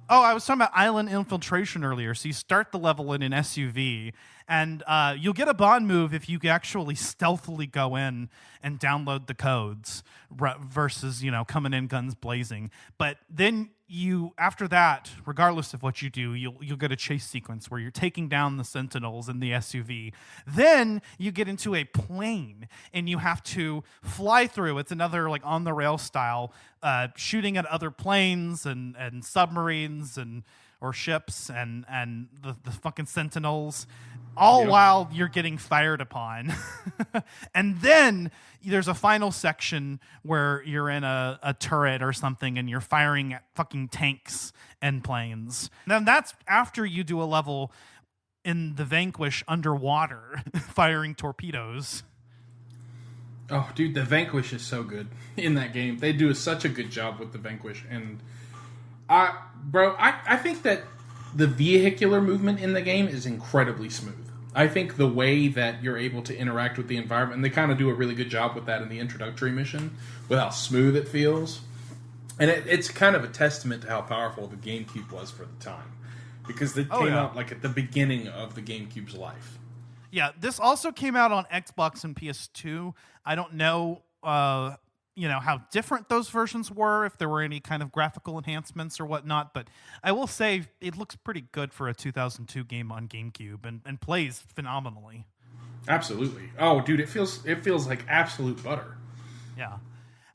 B: Oh, I was talking about island infiltration earlier. So you start the level in an SUV, and you'll get a Bond move if you actually stealthily go in and download the codes versus, coming in guns blazing. But then after that, regardless of what you do, you'll get a chase sequence where you're taking down the Sentinels in the SUV. Then you get into a plane and you have to fly through. It's another like on the rail style, shooting at other planes and submarines or ships and the fucking Sentinels, all while you're getting fired upon. And then there's a final section where you're in a turret or something and you're firing at fucking tanks and planes. And then that's after you do a level in the Vanquish underwater, firing torpedoes.
C: Oh, dude, the Vanquish is so good in that game. They do such a good job with the Vanquish. And I think that the vehicular movement in the game is incredibly smooth. I think the way that you're able to interact with the environment, and they kind of do a really good job with that in the introductory mission, with how smooth it feels. And it's kind of a testament to how powerful the GameCube was for the time. Because it came out like at the beginning of the GameCube's life.
B: Yeah, this also came out on Xbox and PS2. I don't know how different those versions were, if there were any kind of graphical enhancements or whatnot, but I will say it looks pretty good for a 2002 game on GameCube and plays phenomenally. Absolutely.
C: Oh, dude, it feels like absolute butter.
B: Yeah.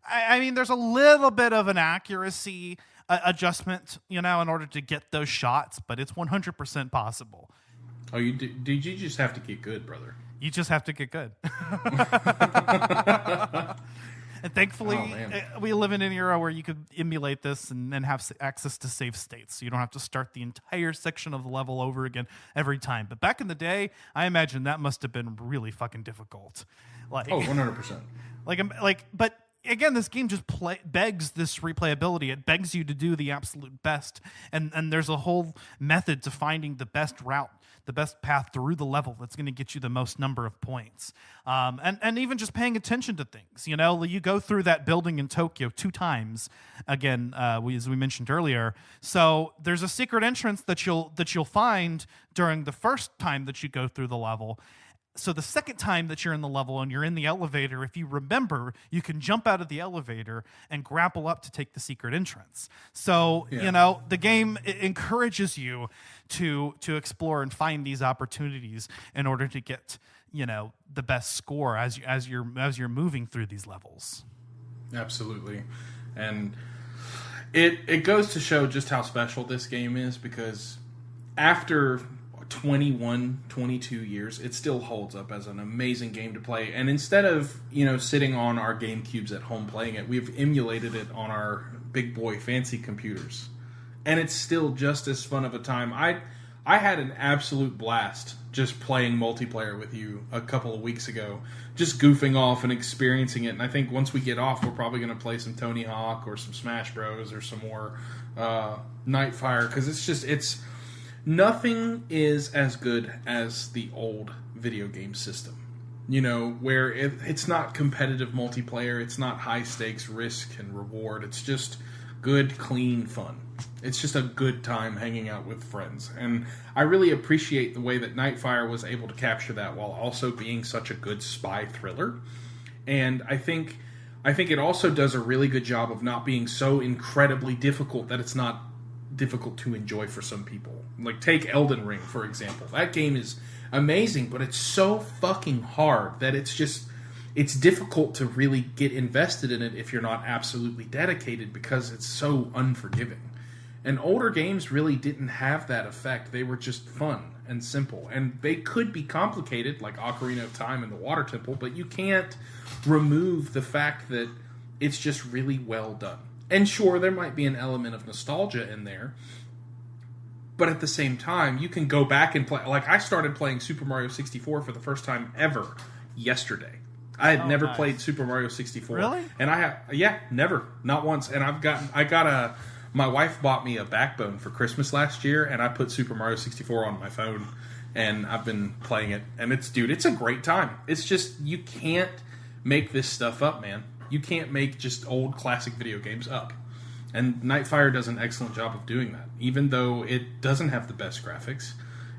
B: I mean, there's a little bit of an accuracy adjustment, in order to get those shots, but it's 100% possible.
C: Oh, you just have to get good, brother.
B: You just have to get good. And thankfully, we live in an era where you could emulate this and have access to save states. So you don't have to start the entire section of the level over again every time. But back in the day, I imagine that must have been really fucking difficult.
C: 100%.
B: But again, this game just begs this replayability. It begs you to do the absolute best. And there's a whole method to finding the best route, the best path through the level that's going to get you the most number of points. And even just paying attention to things. You go through that building in Tokyo 2 times, again, as we mentioned earlier. So there's a secret entrance that you'll find during the first time that you go through the level. So the second time that you're in the level and you're in the elevator, if you remember, you can jump out of the elevator and grapple up to take the secret entrance. So, the game encourages you to explore and find these opportunities in order to get, the best score as you're moving through these levels.
C: Absolutely. And it goes to show just how special this game is, because after 22 years, it still holds up as an amazing game to play. And instead of, sitting on our GameCubes at home playing it, we've emulated it on our big boy fancy computers. And it's still just as fun of a time. I had an absolute blast just playing multiplayer with you a couple of weeks ago, just goofing off and experiencing it. And I think once we get off, we're probably going to play some Tony Hawk or some Smash Bros. Or some more Nightfire, because it's nothing is as good as the old video game system. Where it's not competitive multiplayer, it's not high stakes, risk and reward. It's just good, clean fun. It's just a good time hanging out with friends. And I really appreciate the way that Nightfire was able to capture that while also being such a good spy thriller. And I think it also does a really good job of not being so incredibly difficult that it's not difficult to enjoy for some people. Like, take Elden Ring, for example. That game is amazing, but it's so fucking hard that it's difficult to really get invested in it if you're not absolutely dedicated, because it's so unforgiving. And older games really didn't have that effect. They were just fun and simple. And they could be complicated, like Ocarina of Time and the Water Temple, but you can't remove the fact that it's just really well done. And sure, there might be an element of nostalgia in there, But at the same time, you can go back and play. Like, I started playing Super Mario 64 for the first time ever yesterday. I had never played Super Mario 64.
B: Really?
C: And never. Not once. And my wife bought me a Backbone for Christmas last year, and I put Super Mario 64 on my phone, and I've been playing it. And it's a great time. It's just, you can't make this stuff up, man. You can't make just old classic video games up. And Nightfire does an excellent job of doing that. Even though it doesn't have the best graphics,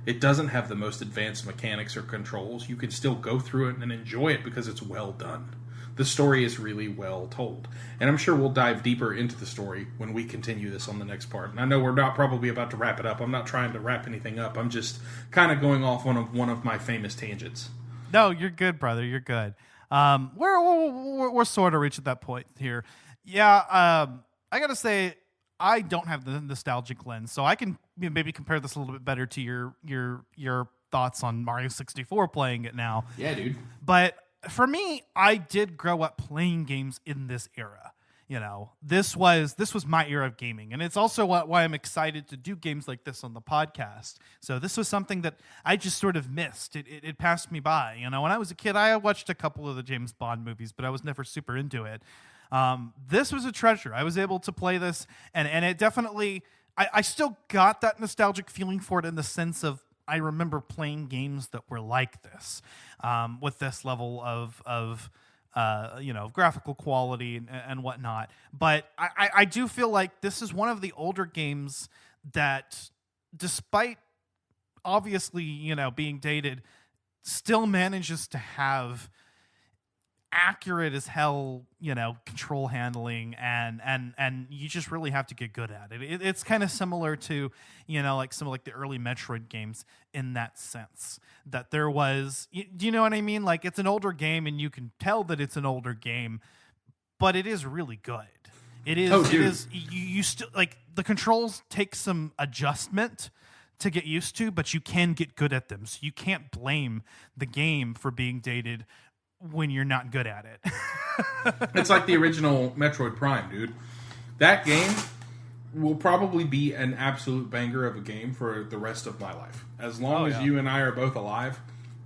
C: it doesn't have the most advanced mechanics or controls, you can still go through it and enjoy it because it's well done. The story is really well told. And I'm sure we'll dive deeper into the story when we continue this on the next part. And I know we're not probably about to wrap it up. I'm not trying to wrap anything up. I'm just kind of going off one of my famous tangents.
B: No, you're good, brother. You're good. We're sort of reaching that point here. Yeah, I gotta say, I don't have the nostalgic lens, so I can maybe compare this a little bit better to your thoughts on Mario 64 playing it now.
C: Yeah, dude.
B: But for me, I did grow up playing games in this era. You know, this was my era of gaming, and it's also why I'm excited to do games like this on the podcast. So this was something that I just sort of missed. It passed me by. You know, when I was a kid, I watched a couple of the James Bond movies, but I was never super into it. This was a treasure. I was able to play this, and it definitely, I still got that nostalgic feeling for it in the sense of I remember playing games that were like this, with this level of graphical quality and whatnot. But I do feel like this is one of the older games that, despite obviously, being dated, still manages to have accurate as hell, control handling, and you just really have to get good at it. It's kind of similar to, like some of the early Metroid games in that sense, that there was, do you know what I mean? Like, it's an older game and you can tell that it's an older game, but it is really good. It is, it is, you still, like, the controls take some adjustment to get used to, but you can get good at them. So you can't blame the game for being dated when you're not good at it.
C: It's like the original Metroid Prime, dude. That game will probably be an absolute banger of a game for the rest of my life. As long as you and I are both alive,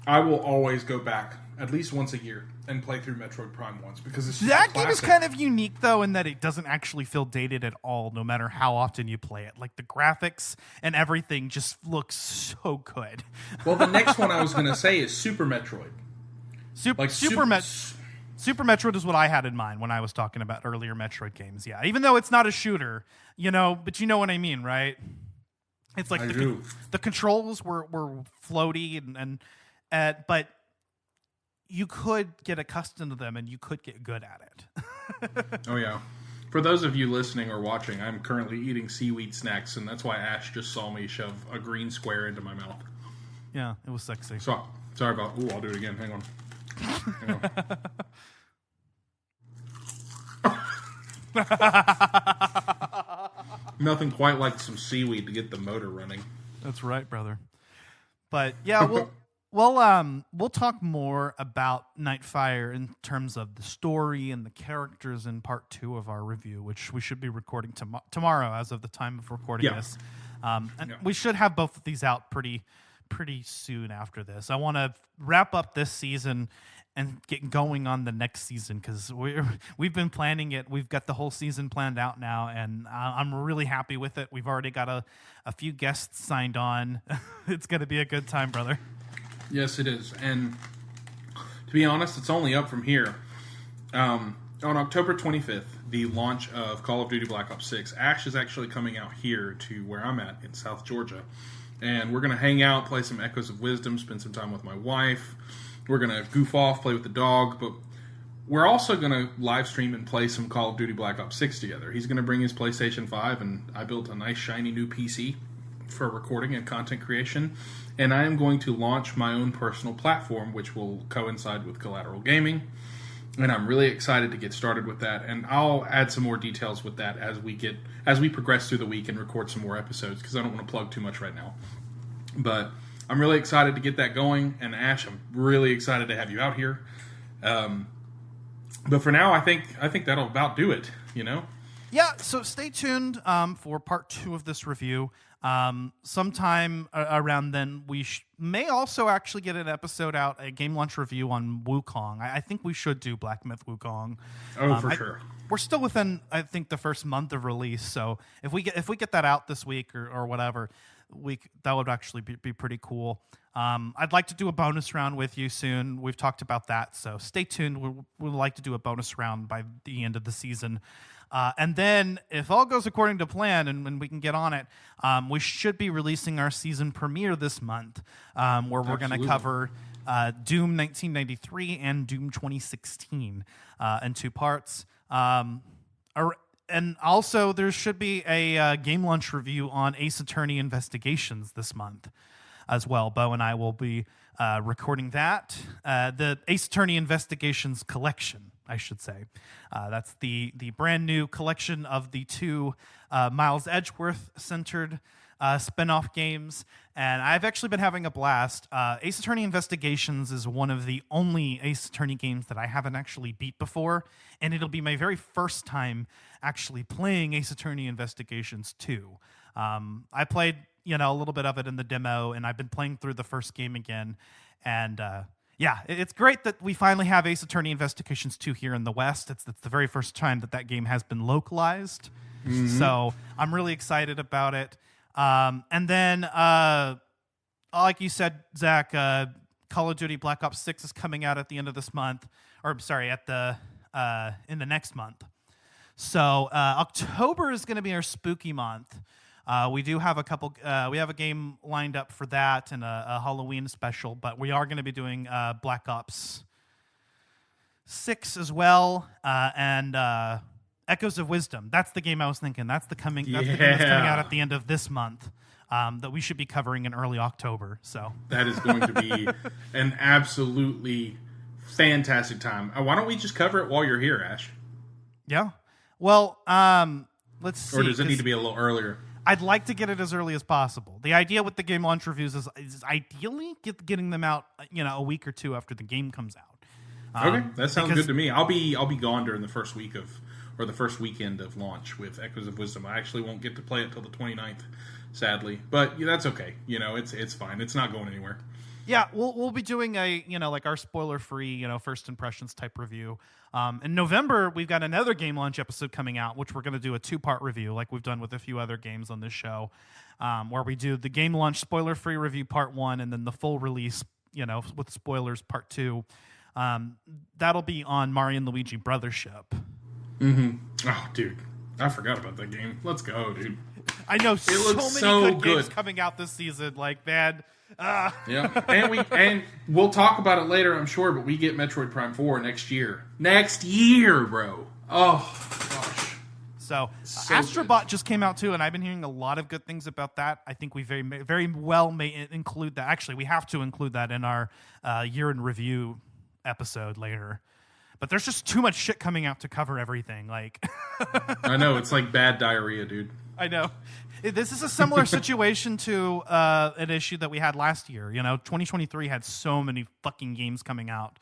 C: I will always go back at least once a year and play through Metroid Prime once, because it's just
B: that game is kind of unique, though, in that it doesn't actually feel dated at all, no matter how often you play it. Like, the graphics and everything just looks so good.
C: Well, the next one I was going to say is Super Metroid.
B: Super Metroid is what I had in mind when I was talking about earlier Metroid games. Yeah, even though it's not a shooter, but you know what I mean, right? It's like the controls were floaty but you could get accustomed to them and you could get good at it.
C: Oh yeah. For those of you listening or watching, I'm currently eating seaweed snacks, and that's why Ash just saw me shove a green square into my mouth.
B: Yeah, it was sexy.
C: So, sorry about. Ooh, I'll do it again. Hang on. Nothing quite like some seaweed to get the motor running.
B: That's right, brother. But yeah, we'll talk more about Nightfire in terms of the story and the characters in part 2 of our review, which we should be recording tomorrow as of the time of recording this. We should have both of these out pretty soon after this. I want to wrap up this season and get going on the next season, because we've been planning it. We've got the whole season planned out now, and I'm really happy with it. We've already got a few guests signed on. It's going to be a good time, brother.
C: Yes, it is. And to be honest, it's only up from here. On October 25th, the launch of Call of Duty Black Ops 6, Ash is actually coming out here to where I'm at in South Georgia. And we're going to hang out, play some Echoes of Wisdom, spend some time with my wife. We're going to goof off, play with the dog. But we're also going to live stream and play some Call of Duty Black Ops 6 together. He's going to bring his PlayStation 5, and I built a nice, shiny new PC for recording and content creation. And I am going to launch my own personal platform, which will coincide with Collateral Gaming. And I'm really excited to get started with that. And I'll add some more details with that as we progress through the week and record some more episodes, because I don't want to plug too much right now. But I'm really excited to get that going. And Ash, I'm really excited to have you out here. But for now, I think that'll about do it,
B: Yeah, so stay tuned for part 2 of this review. Sometime around then, we may also actually get an episode out, a game launch review on Wukong. I think we should do Black Myth Wukong.
C: Oh, for sure.
B: We're still within, I think, the first month of release. So if we get that out this week or whatever, that would actually be pretty cool. I'd like to do a bonus round with you soon. We've talked about that, so stay tuned. We'd like to do a bonus round by the end of the season. And then, if all goes according to plan and when we can get on it, we should be releasing our season premiere this month, where we're going to cover Doom 1993 and Doom 2016 in 2 parts. And also, there should be a game launch review on Ace Attorney Investigations this month as well. Bo and I will be recording that. The Ace Attorney Investigations collection, I should say. That's the brand new collection of the 2 Miles Edgeworth-centered spin-off games, and I've actually been having a blast. Ace Attorney Investigations is one of the only Ace Attorney games that I haven't actually beat before, and it'll be my very first time actually playing Ace Attorney Investigations 2. I played, a little bit of it in the demo, and I've been playing through the first game again, and yeah, it's great that we finally have Ace Attorney Investigations 2 here in the West. It's the very first time that game has been localized, so I'm really excited about it. And then, like you said, Zach, Call of Duty Black Ops 6 is coming out at the end of this month, or sorry, in the next month. So October is going to be our spooky month. We do have we have a game lined up for that and a Halloween special, but we are going to be doing Black Ops 6 as well, and Echoes of Wisdom. That's the game I was thinking. That's the game that's coming out at the end of this month that we should be covering in early October. So
C: that is going to be an absolutely fantastic time. Why don't we just cover it while you're here, Ash?
B: Yeah. Well, let's see.
C: Or does it need to be a little earlier?
B: I'd like to get it as early as possible. The idea with the game launch reviews is ideally getting them out, a week or 2 after the game comes out.
C: Okay, that sounds good to me. I'll be gone during the first week or the first weekend of launch with Echoes of Wisdom. I actually won't get to play it till the 29th, sadly. But that's okay. It's fine. It's not going anywhere.
B: Yeah, we'll be doing a like our spoiler-free first impressions type review. In November, we've got another game launch episode coming out, which we're going to do a 2-part review, like we've done with a few other games on this show, where we do the game launch spoiler-free review part 1, and then the full release, with spoilers part 2. That'll be on Mario and Luigi Brothership.
C: Oh, dude, I forgot about that game. Let's go, dude.
B: I know
C: so
B: many good games coming out this season. Like, man.
C: Yeah, and we'll talk about it later, I'm sure. But we get Metroid Prime 4 next year. Next year, bro. Oh gosh.
B: So Astrobot just came out too, and I've been hearing a lot of good things about that. I think we very well may include that. Actually, we have to include that in our year in review episode later. But there's just too much shit coming out to cover everything. Like,
C: I know, it's like bad diarrhea, dude.
B: I know. This is a similar situation to an issue that we had last year. 2023 had so many fucking games coming out,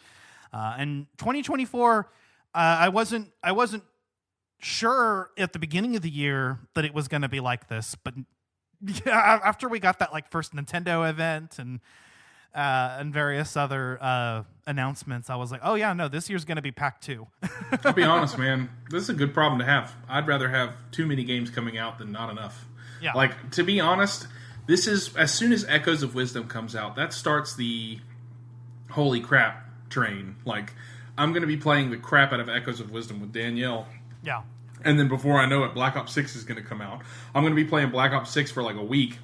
B: and 2024, I wasn't sure at the beginning of the year that it was going to be like this. But yeah, after we got that first Nintendo event and various other announcements, I was like, oh yeah, no, this year's going to be packed too.
C: I'll be honest, man. This is a good problem to have. I'd rather have too many games coming out than not enough.
B: Yeah.
C: Like, to be honest, this is, as soon as Echoes of Wisdom comes out, that starts the holy crap train. Like, I'm going to be playing the crap out of Echoes of Wisdom with Danielle.
B: Yeah.
C: And then before I know it, Black Ops 6 is going to come out. I'm going to be playing Black Ops 6 for like a week.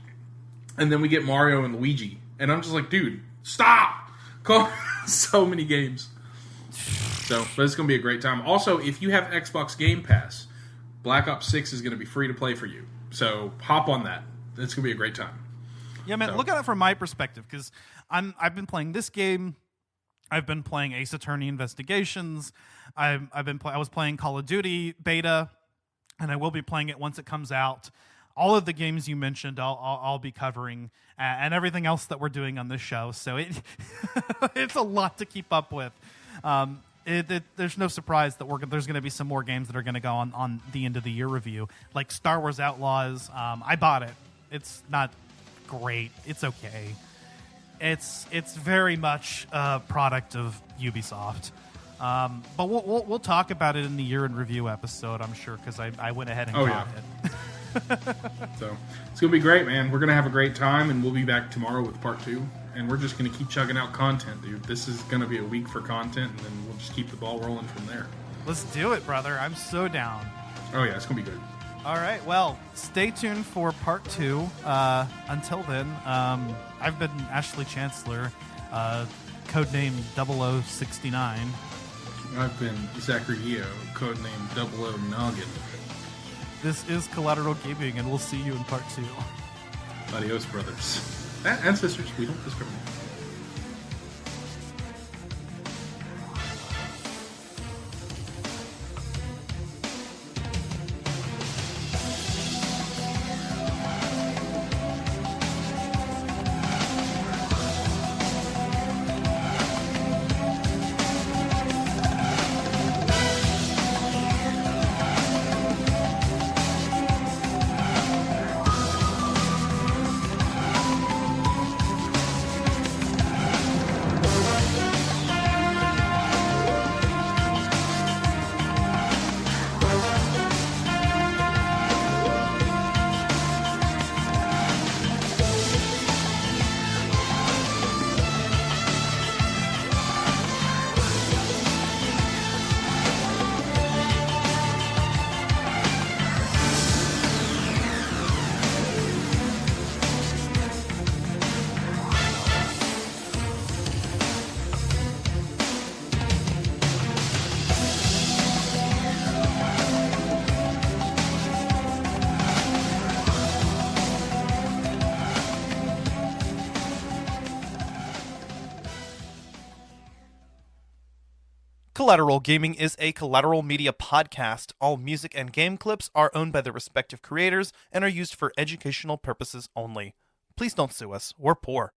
C: And then we get Mario and Luigi. And I'm just like, dude, stop! So many games. But it's going to be a great time. Also, if you have Xbox Game Pass, Black Ops 6 is going to be free to play for you. So hop on that. It's going to be a great time.
B: Yeah, man, look at it from my perspective, because I've been playing this game. I've been playing Ace Attorney Investigations. I was playing Call of Duty beta, and I will be playing it once it comes out. All of the games you mentioned, I'll be covering, and everything else that we're doing on this show. So it's a lot to keep up with. there's no surprise that there's going to be some more games that are going to go on the end of the year review, like Star Wars Outlaws. I bought it. It's not great. It's okay. It's very much a product of Ubisoft. But we'll talk about it in the year in review episode, I'm sure, because I went ahead and got it.
C: So it's gonna be great, man. We're gonna have a great time, and we'll be back tomorrow with part 2. And we're just gonna keep chugging out content, dude. This is gonna be a week for content, and then we'll just keep the ball rolling from there.
B: Let's do it, brother. I'm so down.
C: Oh yeah, it's gonna be good.
B: All right. Well, stay tuned for part 2. Until then, I've been Ashley Chancellor, codename 0069.
C: I've been Zachary Eo, codename 00 Noggin.
B: This is Collateral Gaming, and we'll see you in part 2.
C: Adios, brothers. And sisters, we don't discriminate.
F: Collateral Gaming is a Collateral Media podcast. All music and game clips are owned by their respective creators and are used for educational purposes only. Please don't sue us. We're poor.